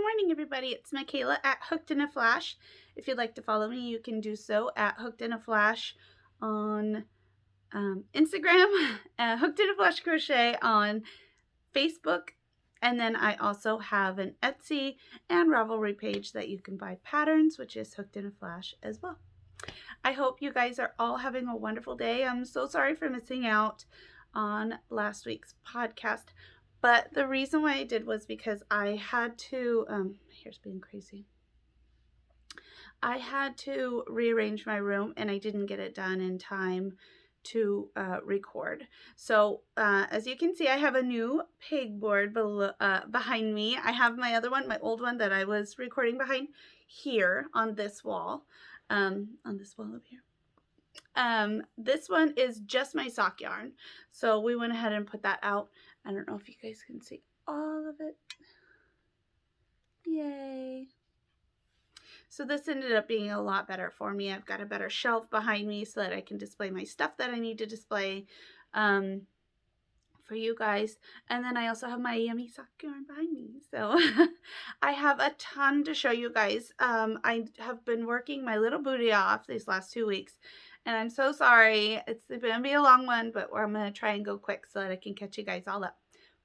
morning, everybody. It's Michaela at Hooked in a Flash. If you'd like to follow me, you can do so at Hooked in a Flash on Instagram, Hooked in a Flash Crochet on Facebook, and then I also have an Etsy and Ravelry page that you can buy patterns, which is Hooked in a Flash as well. I hope you guys are all having a wonderful day. I'm so sorry for missing out on last week's podcast. But the reason why I did was because I had to, here's being crazy. I had to rearrange my room and I didn't get it done in time to record. So as you can see, I have a new pegboard behind me. I have my other one, my old one that I was recording behind here on this wall up here. This one is just my sock yarn. So we went ahead and put that out. I don't know if you guys can see all of it. Yay. So this ended up being a lot better for me. I've got a better shelf behind me so that I can display my stuff that I need to display for you guys. And then I also have my yummy sock yarn behind me. So I have a ton to show you guys. I have been working my little booty off these last 2 weeks. And I'm so sorry. It's going to be a long one, but I'm going to try and go quick so that I can catch you guys all up.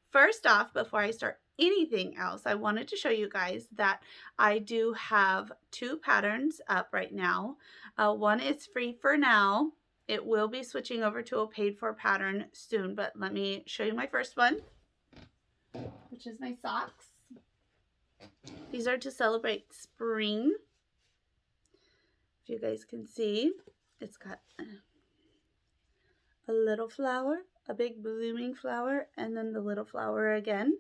First off, before I start anything else, I wanted to show you guys that I do have 2 patterns up right now. One is free for now. It will be switching over to a paid for pattern soon, but let me show you my first one, which is my socks. These are to celebrate spring. If you guys can see, it's got a little flower, a big blooming flower, and then the little flower again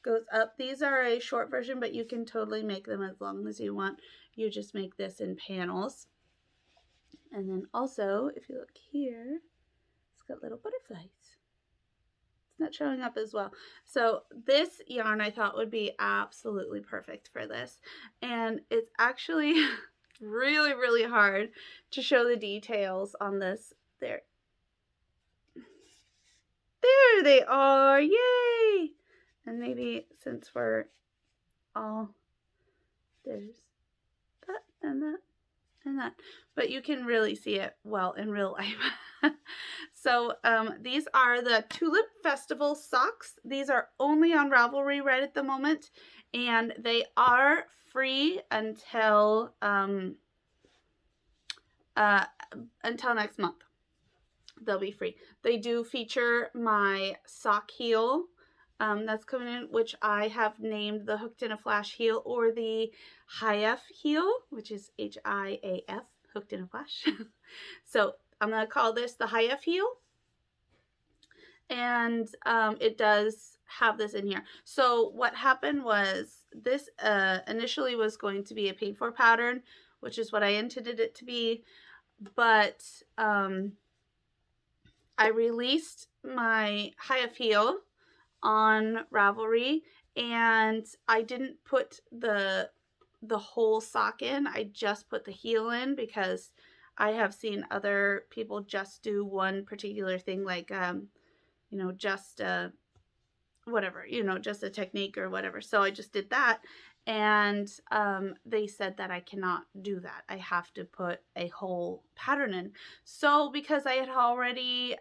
goes up. These are a short version, but you can totally make them as long as you want. You just make this in panels. And then also, if you look here, it's got little butterflies. It's not showing up as well. So this yarn I thought would be absolutely perfect for this. And it's actually really, really hard to show the details on this. There they are. Yay! And maybe since we're all, there's that and that and that, but you can really see it well in real life. So these are the Tulip Festival socks. These are only on Ravelry right at the moment, and they are free until next month. They'll be free. They do feature my sock heel that's coming in, which I have named the Hooked in a Flash heel, or the HIAF heel, which is HIAF, Hooked in a Flash. So I'm going to call this the HIAF heel. And it does have this in here. So what happened was this initially was going to be a paid for pattern, which is what I intended it to be. But I released my HIAF heel on Ravelry, and I didn't put the whole sock in. I just put the heel in because I have seen other people just do one particular thing, like you know, just whatever, you know, just a technique or whatever. So I just did that, and they said that I cannot do that. I have to put a whole pattern in. So because I had already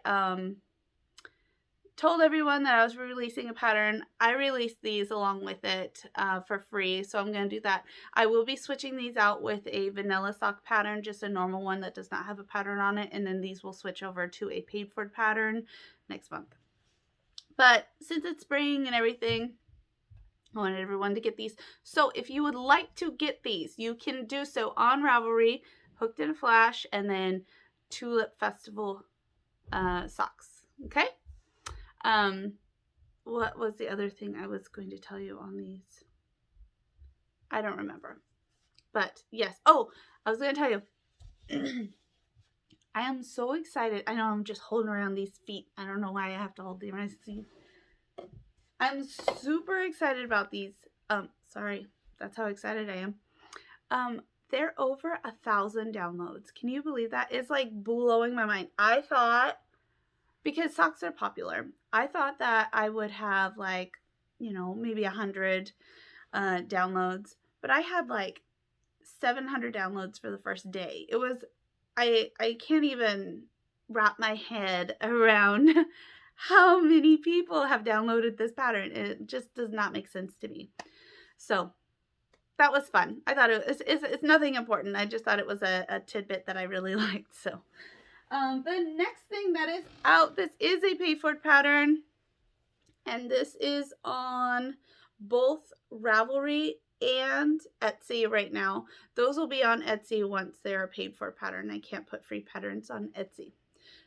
told everyone that I was releasing a pattern, I released these along with it for free. So I'm going to do that. I will be switching these out with a vanilla sock pattern, just a normal one that does not have a pattern on it. And then these will switch over to a paid for pattern next month. But since it's spring and everything, I wanted everyone to get these. So if you would like to get these, you can do so on Ravelry, Hooked in a Flash, and then Tulip Festival socks. Okay? What was the other thing I was going to tell you on these? I don't remember. But yes. Oh, I was going to tell you. I am so excited. I know I'm just holding around these feet. I don't know why I have to hold them. I'm super excited about these. Sorry. That's how excited I am. They're over 1,000 downloads. Can you believe that? It's like blowing my mind. I thought, because socks are popular, I thought that I would have, like, you know, maybe 100. downloads, but I had like 700 downloads for the first day. It was, I can't even wrap my head around how many people have downloaded this pattern. It just does not make sense to me. So that was fun. I thought it's nothing important. I just thought it was a tidbit that I really liked. So the next thing that is out, this is a pay for it pattern, and this is on both Ravelry and Etsy right now. Those will be on Etsy once they're a paid for pattern. I can't put free patterns on Etsy.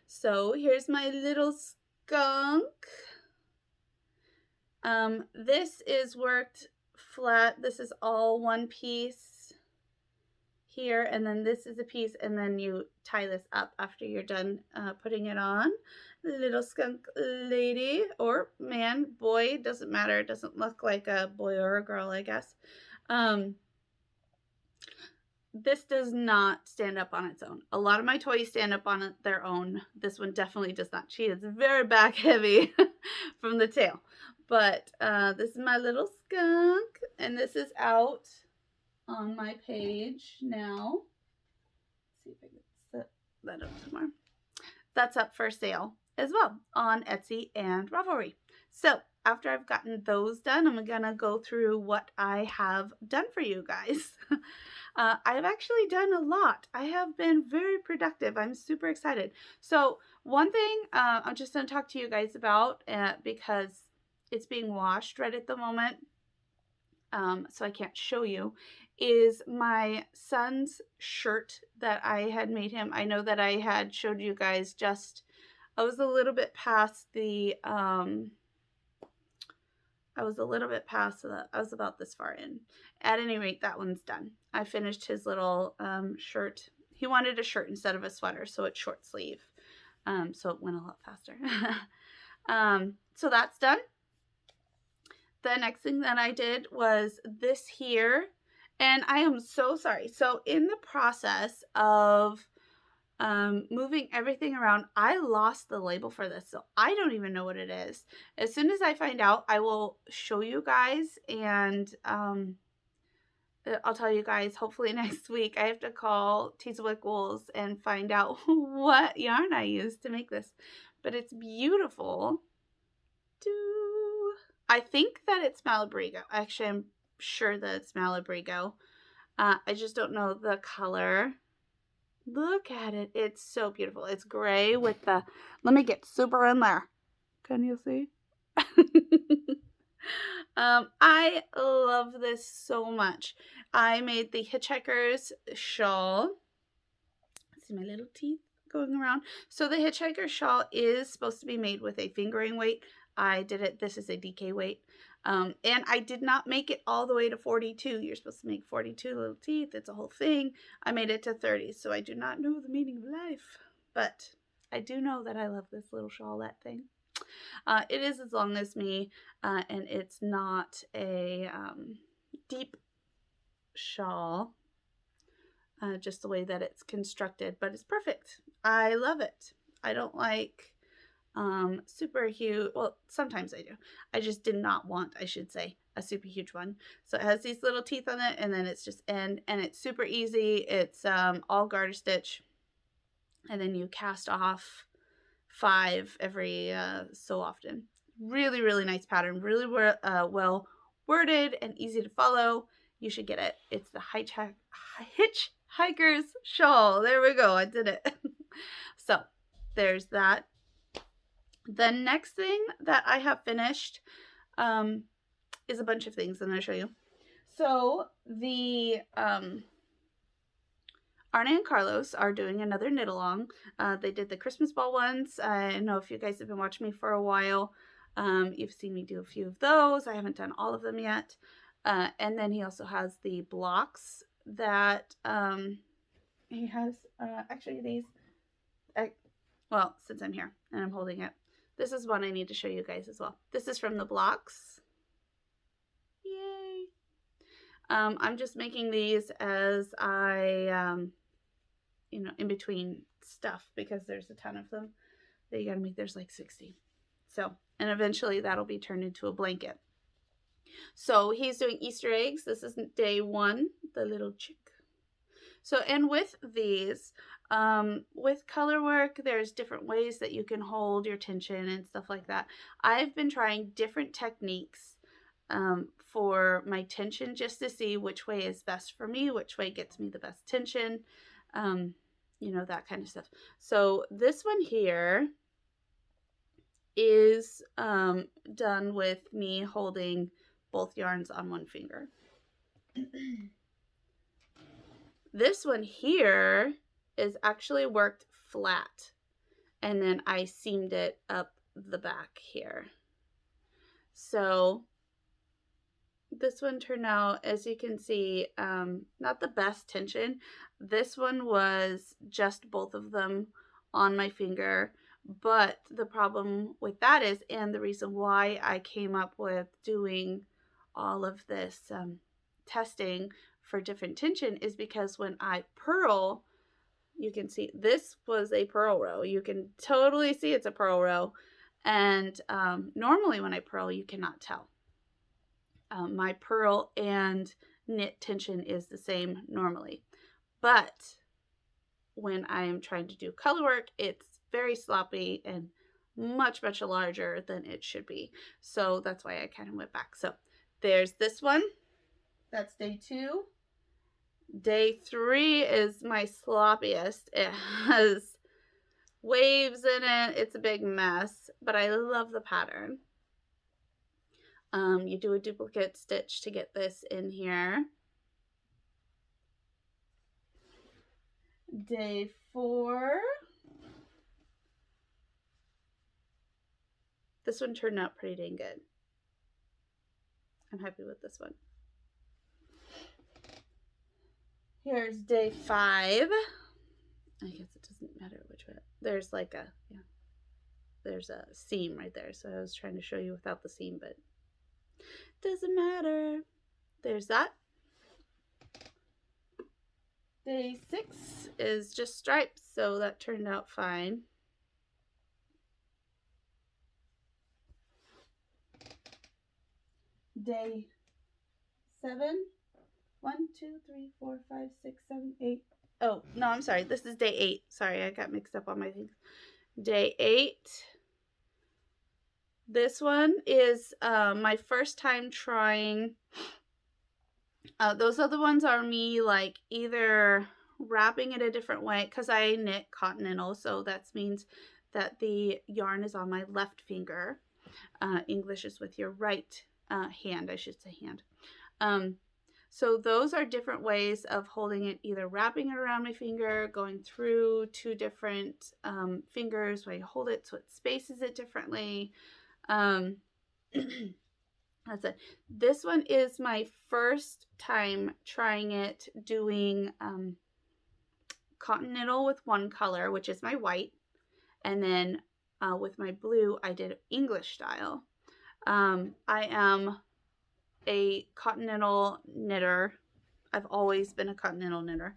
So here's my little skunk. This is worked flat. This is all one piece here, and then this is a piece, and then you tie this up after you're done putting it on. Little skunk lady, or man, boy, doesn't matter. It doesn't look like a boy or a girl, I guess. This does not stand up on its own. A lot of my toys stand up on their own. This one definitely does not. She is very back heavy from the tail. But this is my little skunk, and this is out on my page now. Let's see if I can set that up somewhere. That's up for sale as well on Etsy and Ravelry. So after I've gotten those done, I'm gonna go through what I have done for you guys. I've actually done a lot. I have been very productive. I'm super excited. So one thing I'm just gonna talk to you guys about because it's being washed right at the moment, so I can't show you, is my son's shirt that I had made him. I know that I had showed you guys just, I was a little bit past the, I was about this far in. At any rate, that one's done. I finished his little shirt. He wanted a shirt instead of a sweater, so it's short sleeve. So it went a lot faster. So that's done. The next thing that I did was this here, and I am so sorry. So in the process of moving everything around, I lost the label for this, so I don't even know what it is. As soon as I find out, I will show you guys, and I'll tell you guys hopefully next week. I have to call Teasewick Wools and find out what yarn I used to make this, but it's beautiful. I think that it's Malabrigo. Actually, I'm sure that it's Malabrigo. I just don't know the color. Look at it. It's so beautiful. It's gray with the... Let me get super in there. Can you see? I love this so much. I made the Hitchhiker's shawl. See my little teeth going around. So the Hitchhiker shawl is supposed to be made with a fingering weight. I did it. This is a DK weight. And I did not make it all the way to 42. You're supposed to make 42 little teeth. It's a whole thing. I made it to 30. So I do not know the meaning of life. But I do know that I love this little shawlette thing. It is as long as me. And it's not a deep shawl. Just the way that it's constructed. But it's perfect. I love it. I don't like... super huge, well, sometimes I do. I just did not want, I should say, a super huge one. So it has these little teeth on it, and then it's just end, and it's super easy. It's all garter stitch, and then you cast off 5 every so often. Really, really nice pattern. Really well worded and easy to follow. You should get it. It's the Hitchhiker's shawl. There we go. I did it. So there's that. The next thing that I have finished is a bunch of things I'm going to show you. So the Arne and Carlos are doing another knit along. They did the Christmas ball ones. I know if you guys have been watching me for a while, you've seen me do a few of those. I haven't done all of them yet. And then he also has the blocks that he has actually these. Well, since I'm here and I'm holding it. This is one I need to show you guys as well. This is from the blocks. Yay! I'm just making these as I, in between stuff because there's a ton of them that you gotta make. There's like 60. So, and eventually that'll be turned into a blanket. So he's doing Easter eggs. This is day 1, the little chick. So, and with these, with color work, there's different ways that you can hold your tension and stuff like that. I've been trying different techniques for my tension just to see which way is best for me, which way gets me the best tension, you know, that kind of stuff. So this one here is done with me holding both yarns on one finger. This one here is actually worked flat, and then I seamed it up the back here. So this one turned out, as you can see, not the best tension. This one was just both of them on my finger, but the problem with that is, and the reason why I came up with doing all of this testing for different tension is because when I purl, you can see this was a purl row. You can totally see it's a purl row, and normally when I purl, you cannot tell. My purl and knit tension is the same normally, but when I am trying to do color work, it's very sloppy and much larger than it should be. So that's why I kind of went back. So there's this one. That's day 2. Day 3 is my sloppiest. It has waves in it. It's a big mess, but I love the pattern. You do a duplicate stitch to get this in here. Day 4. This one turned out pretty dang good. I'm happy with this one. Here's day 5. I guess it doesn't matter which way. There's like a, yeah, there's a seam right there. So I was trying to show you without the seam, but doesn't matter. There's that. Day 6 is just stripes, so that turned out fine. Day 7. 1, 2, 3, 4, 5, 6, 7, 8. Oh, no, I'm sorry. This is day 8. Sorry, I got mixed up on my things. Day 8. This one is my first time trying. Those other ones are me like either wrapping it a different way, because I knit continental, so that means that the yarn is on my left finger. English is with your right hand, I should say hand. So those are different ways of holding it, either wrapping it around my finger, going through 2 different fingers where you hold it so it spaces it differently. That's it. This one is my first time trying it, doing continental with one color, which is my white, and then with my blue I did English style. I am a continental knitter. I've always been a continental knitter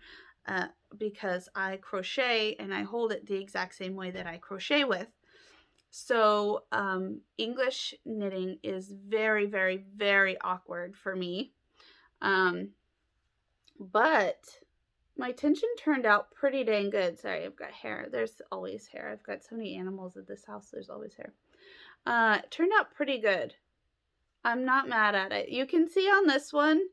because I crochet and I hold it the exact same way that I crochet with. So English knitting is very, very, very awkward for me. But my tension turned out pretty dang good. Sorry, I've got hair. There's always hair. I've got so many animals at this house. There's always hair. It turned out pretty good. I'm not mad at it. You can see on this one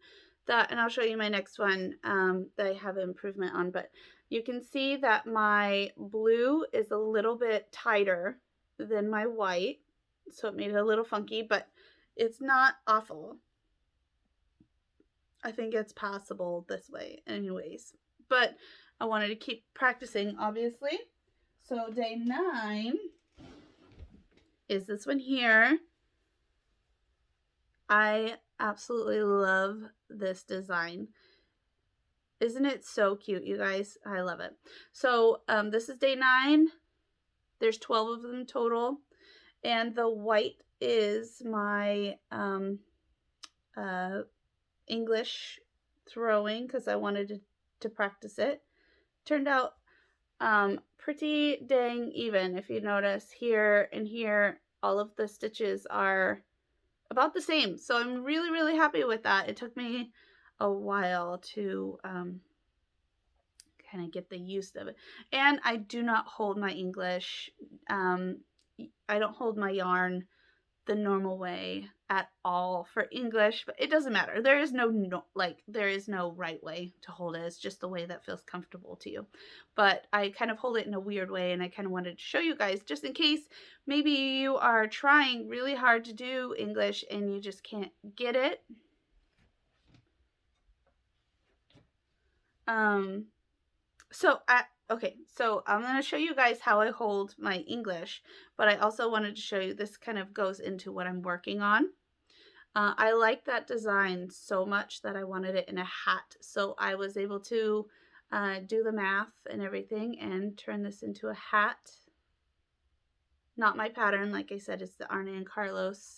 that, and I'll show you my next one that I have improvement on, but you can see that my blue is a little bit tighter than my white, so it made it a little funky, but it's not awful. I think it's passable this way anyways, but I wanted to keep practicing, obviously. So day 9 is this one here. I absolutely love this design. Isn't it so cute, you guys? I love it. So this is day 9. There's 12 of them total, and the white is my English throwing, because I wanted to practice it. Turned out pretty dang even. If you notice here and here, all of the stitches are about the same. So I'm really, really happy with that. It took me a while to kind of get the use of it. And I do not hold my English. I don't hold my yarn the normal way at all for English, but it doesn't matter. There is no right way to hold it. It's just the way that feels comfortable to you. But I kind of hold it in a weird way, and I kind of wanted to show you guys just in case maybe you are trying really hard to do English and you just can't get it. So I'm going to show you guys how I hold my English, but I also wanted to show you, this kind of goes into what I'm working on. I like that design so much that I wanted it in a hat. So I was able to do the math and everything and turn this into a hat. Not my pattern, like I said, it's the Arne and Carlos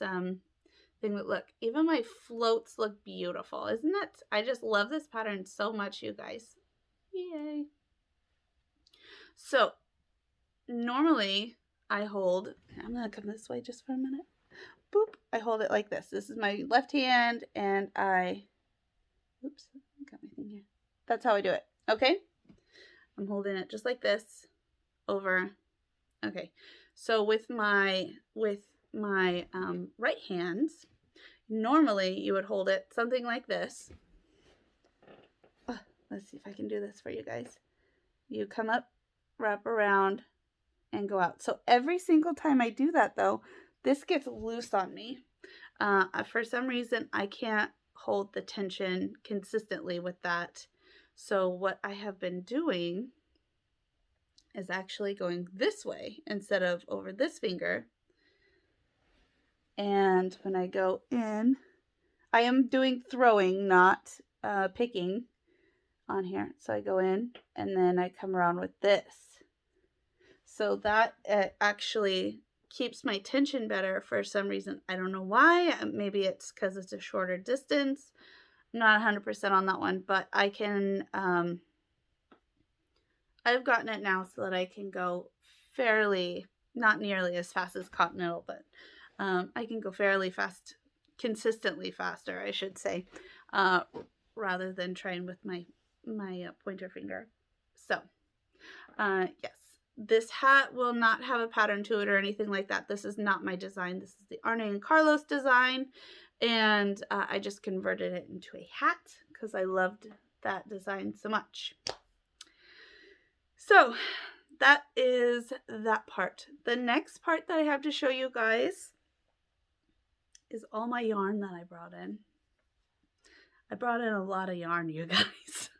thing. But look, even my floats look beautiful. Isn't that? I just love this pattern so much, you guys. Yay. So normally I hold, I'm going to come this way just for a minute. Boop. I hold it like this. This is my left hand, and oops, got my thing here. That's how I do it. Okay. I'm holding it just like this over. Okay. So with my right hand, normally you would hold it something like this. Let's see if I can do this for you guys. You come up, wrap around, and go out. So every single time I do that, though, this gets loose on me. For some reason, I can't hold the tension consistently with that. So what I have been doing is actually going this way instead of over this finger. And when I go in, I am doing throwing, not picking on here. So I go in and then I come around with this. So that actually keeps my tension better for some reason. I don't know why. Maybe it's because it's a shorter distance. I'm not 100% on that one, but I can, I've gotten it now so that I can go fairly, not nearly as fast as Continental, but I can go fairly fast, consistently faster, I should say, rather than trying with my pointer finger. So, yes. This hat will not have a pattern to it or anything like that. This is not my design. This is the Arne and Carlos design. And I just converted it into a hat because I loved that design so much. So that is that part. The next part that I have to show you guys is all my yarn that I brought in. I brought in a lot of yarn, you guys.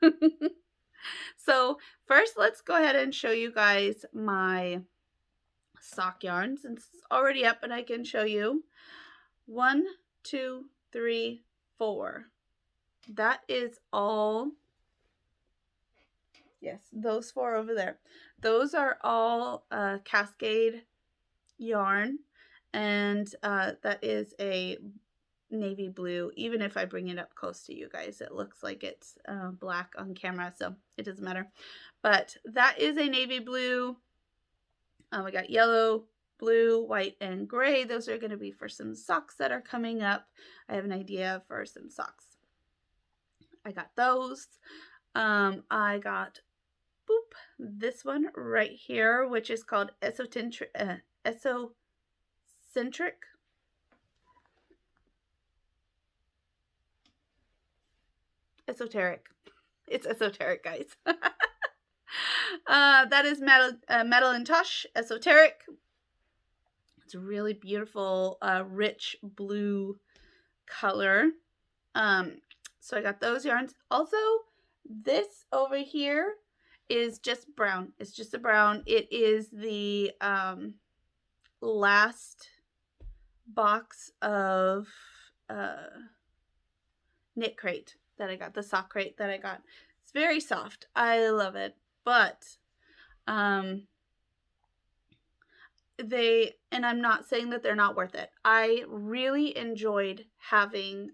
So first, let's go ahead and show you guys my sock yarn, since it's already up and I can show you. 1, 2, 3, 4. That is all. Yes, those 4 over there. Those are all Cascade yarn, and that is a navy blue. Even if I bring it up close to you guys, it looks like it's black on camera, so it doesn't matter. But that is a navy blue. We got yellow, blue, white, and gray. Those are going to be for some socks that are coming up. I have an idea for some socks. I got those. I got this one right here, which is called Esocentric. Esoteric. It's esoteric, guys. That is Madeline Tosh Esoteric. It's a really beautiful, rich blue color. So I got those yarns. Also, this over here is just brown. It's just a brown. It is the last box of knit crate that I got, the sock crate that I got. It's very soft. I love it. But and I'm not saying that they're not worth it. I really enjoyed having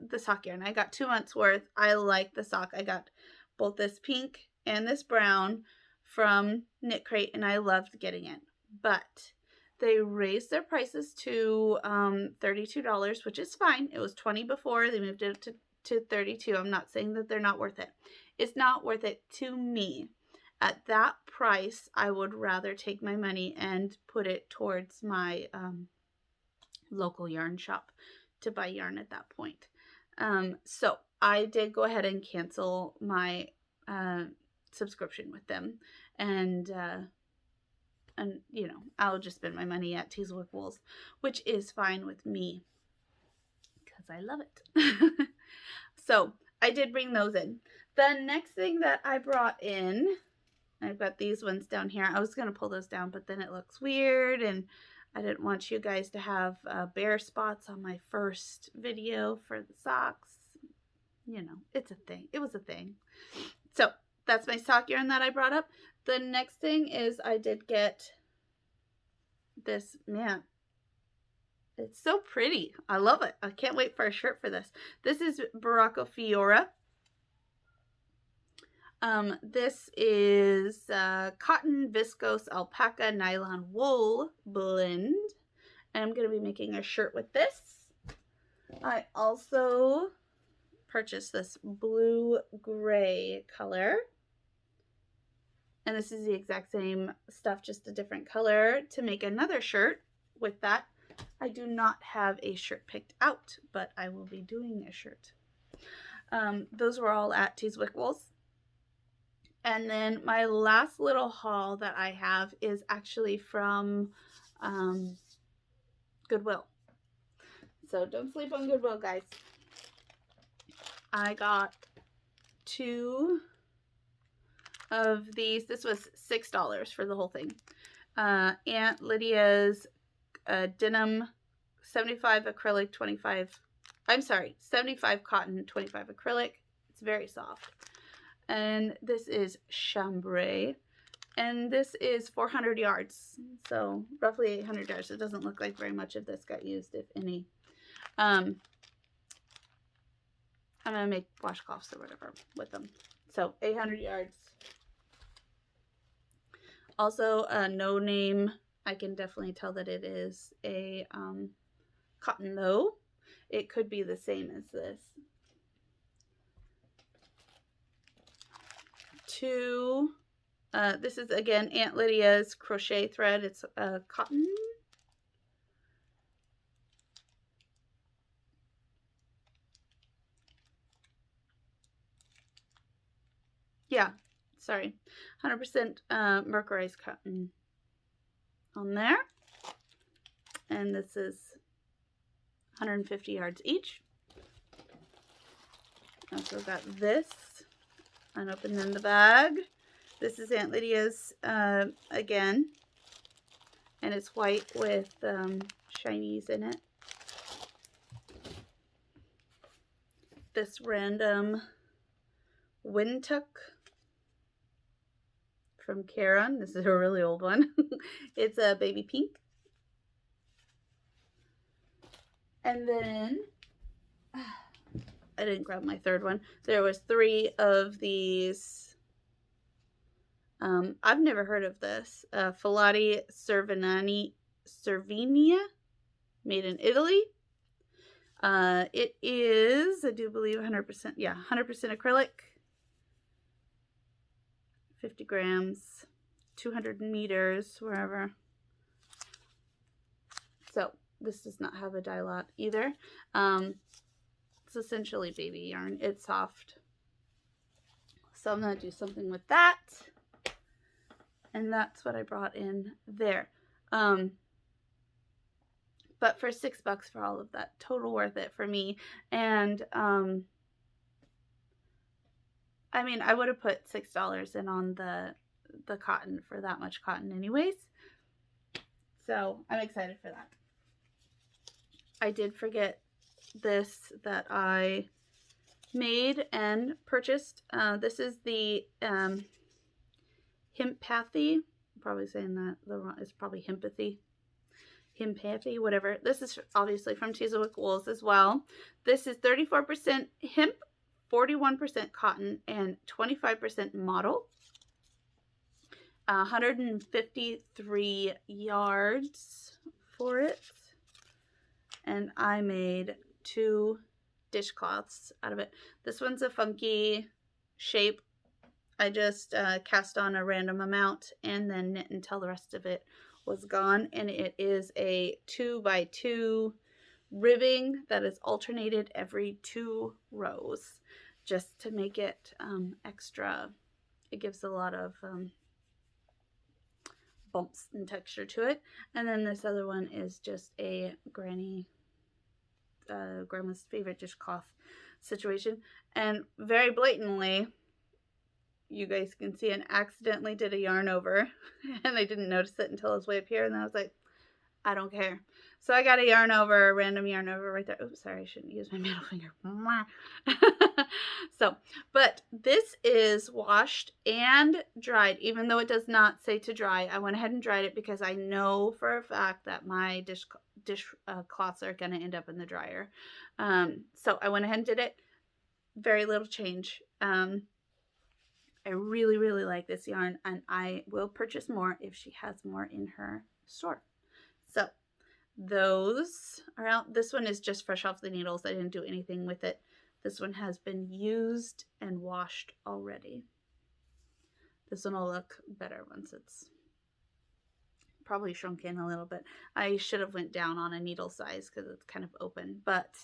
the sock yarn. I got 2 months worth. I like the sock. I got both this pink and this brown from Knit Crate, and I loved getting it. But They raised their prices to $32, which is fine. It was $20 before. They moved it to $32. I'm not saying that they're not worth it. It's not worth it to me. At that price, I would rather take my money and put it towards my local yarn shop to buy yarn at that point. So I did go ahead and cancel my subscription with them, and you know, I'll just spend my money at Teaswick Wools, which is fine with me because I love it. So I did bring those in. The next thing that I brought in, I've got these ones down here. I was going to pull those down, but then it looks weird, and I didn't want you guys to have bare spots on my first video for the socks. You know, it's a thing. It was a thing. So that's my sock yarn that I brought up. The next thing is I did get this, man, it's so pretty. I love it. I can't wait for a shirt for this. This is Barocco Fiora. This is cotton, viscose, alpaca, nylon, wool blend. And I'm going to be making a shirt with this. I also purchased this blue-gray color. And this is the exact same stuff, just a different color, to make another shirt with that. I do not have a shirt picked out, but I will be doing a shirt. Those were all at Teaswick Wools. And then my last little haul that I have is actually from Goodwill. So don't sleep on Goodwill, guys. I got 2 of these. This was $6 for the whole thing. Aunt Lydia's denim, 75 acrylic, 75 cotton, 25 acrylic. It's very soft. And this is chambray, and this is 400 yards, so roughly 800 yards. It doesn't look like very much of this got used, if any. I'm gonna make washcloths or whatever with them. So 800 yards. Also, no name. I can definitely tell that it is a cotton though. It could be the same as this. 2. This is again Aunt Lydia's crochet thread. It's cotton. Yeah, sorry, 100% mercerized cotton on there. And this is 150 yards each. Also got this unopened in the bag. This is Aunt Lydia's again, and it's white with shinies in it. This random Windtuck from Caron. This is a really old one. It's a baby pink. And then I didn't grab my third one. There was 3 of these. I've never heard of this. Filati Cervinia, made in Italy. It is, I do believe, 100%, yeah, 100% acrylic. 50 grams, 200 meters, wherever. So this does not have a dye lot either. It's essentially baby yarn. It's soft. So I'm going to do something with that. And that's what I brought in there. But for $6 for all of that, total worth it for me. And I mean, I would have put $6 in on the cotton for that much cotton anyways. So I'm excited for that. I did forget this that I made and purchased. This is the Himpathy. I'm probably saying that the wrong. It's probably Himpathy. Himpathy, whatever. This is obviously from Teaswick Wools as well. This is 34% hemp, 41% cotton, and 25% model. 153 yards for it. And I made 2 dishcloths out of it. This one's a funky shape. I just cast on a random amount and then knit until the rest of it was gone. And it is a 2x2 ribbing that is alternated every 2 rows, just to make it extra. It gives a lot of bumps and texture to it. And then this other one is just a grandma's favorite dishcloth situation. And very blatantly, you guys can see, and accidentally did a yarn over, and I didn't notice it until it was way up here, and I was like, I don't care. So I got a yarn over, a random yarn over right there. Oops, sorry, I shouldn't use my middle finger. So, but this is washed and dried, even though it does not say to dry. I went ahead and dried it because I know for a fact that my dish cloths are going to end up in the dryer. So I went ahead and did it. Very little change. I really, really like this yarn, and I will purchase more if she has more in her store. So those are out. This one is just fresh off the needles. I didn't do anything with it. This one has been used and washed already. This one will look better once it's probably shrunk in a little bit. I should have went down on a needle size because it's kind of open, but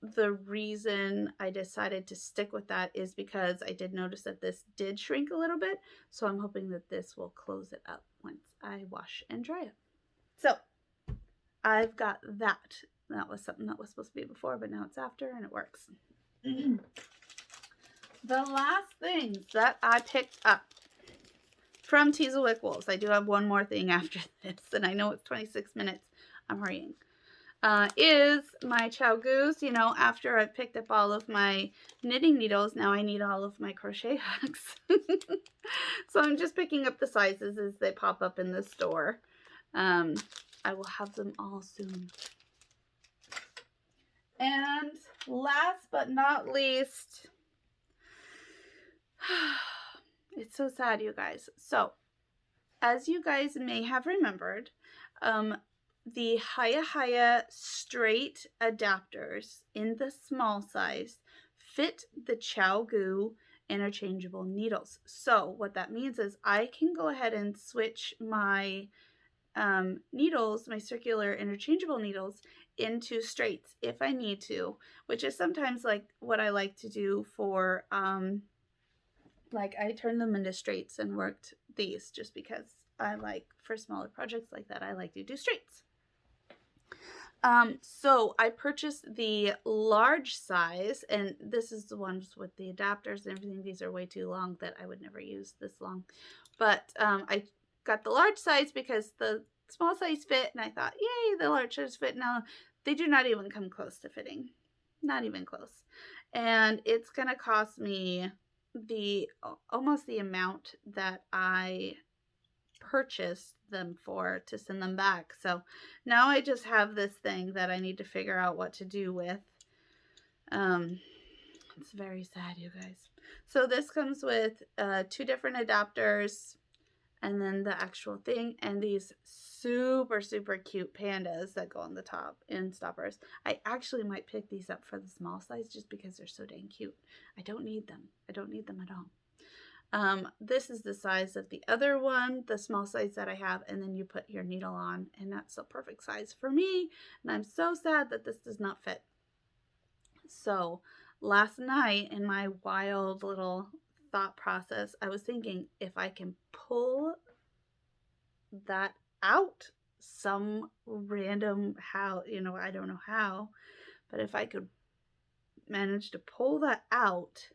the reason I decided to stick with that is because I did notice that this did shrink a little bit. So I'm hoping that this will close it up once I wash and dry it. So I've got that. That was something that was supposed to be before, but now it's after, and it works. The last things that I picked up from Teaselwick Wools, I do have one more thing after this, and I know it's 26 minutes. I'm hurrying. Is my ChiaoGoo. You know, after I've picked up all of my knitting needles, now I need all of my crochet hooks. So I'm just picking up the sizes as they pop up in the store. I will have them all soon. And last but not least, it's so sad, you guys. So, as you guys may have remembered, the Hiya straight adapters in the small size fit the ChiaoGoo interchangeable needles. So what that means is I can go ahead and switch my needles, my circular interchangeable needles, into straights if I need to, which is sometimes like what I like to do for like I turned them into straights and worked these just because I like, for smaller projects like that, I like to do straights. So I purchased the large size, and this is the ones with the adapters and everything. These are way too long that I would never use this long, but I got the large size because the small size fit, and I thought, yay, the large size fit. Now they do not even come close to fitting, not even close, and it's gonna cost me almost the amount that I purchased them for to send them back. So now I just have this thing that I need to figure out what to do with. It's very sad, you guys. So this comes with 2 different adapters and then the actual thing, and these super cute pandas that go on the top in stoppers. I actually might pick these up for the small size just because they're so dang cute. I don't need them. I don't need them at all. This is the size of the other one, the small size that I have, and then you put your needle on, and that's the perfect size for me, and I'm so sad that this does not fit. So last night, in my wild little thought process, I was thinking if I can pull that out some random how, you know, I don't know how, but if I could manage to pull that out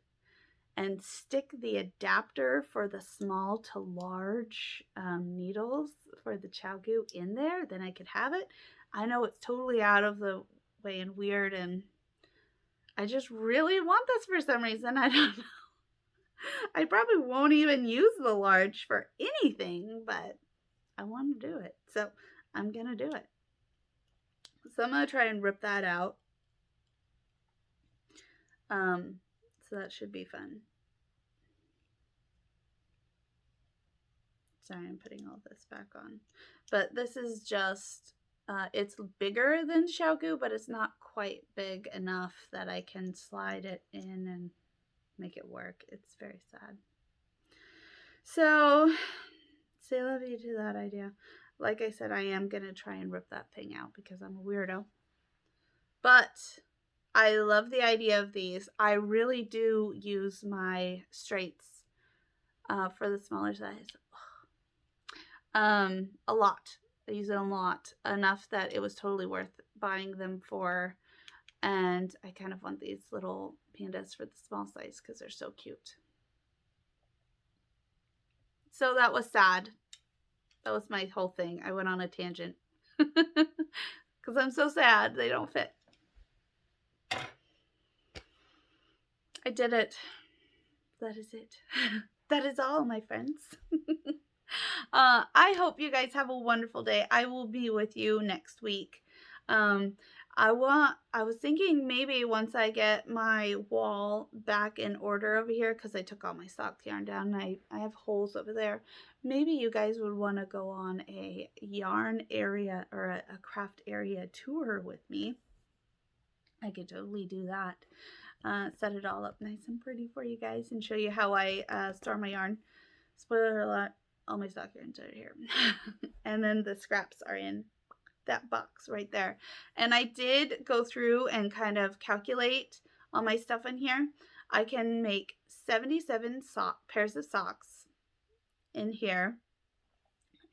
and stick the adapter for the small to large needles for the ChiaoGoo in there, then I could have it. I know it's totally out of the way and weird, and I just really want this for some reason. I don't know. I probably won't even use the large for anything, but I want to do it. So I'm going to do it. So I'm going to try and rip that out. So that should be fun. Sorry, I'm putting all this back on. But this is just, it's bigger than Xiaogu, but it's not quite big enough that I can slide it in and make it work. It's very sad. So, say love you to that idea. Like I said, I am going to try and rip that thing out because I'm a weirdo. But I love the idea of these. I really do use my straights for the smaller size a lot. I use it a lot, enough that it was totally worth buying them for. And I kind of want these little pandas for the small size because they're so cute. So that was sad. That was my whole thing. I went on a tangent because I'm so sad they don't fit. I did it. That is it. That is all, my friends. I hope you guys have a wonderful day. I will be with you next week. I was thinking maybe once I get my wall back in order over here, because I took all my sock yarn down and I have holes over there. Maybe you guys would want to go on a yarn area or a craft area tour with me. I could totally do that. Set it all up nice and pretty for you guys and show you how I store my yarn. Spoiler alert, all my sock yarns are here. And then the scraps are in that box right there. And I did go through and kind of calculate all my stuff in here. I can make 77 pairs of socks in here.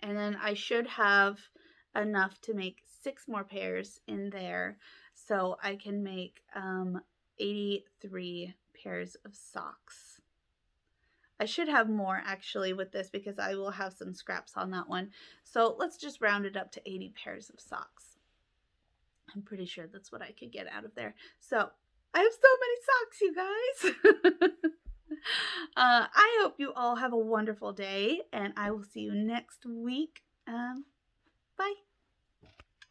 And then I should have enough to make 6 more pairs in there. So I can make 83 pairs of socks. I should have more actually with this because I will have some scraps on that one. So let's just round it up to 80 pairs of socks. I'm pretty sure that's what I could get out of there. So I have so many socks, you guys. I hope you all have a wonderful day and I will see you next week. Bye.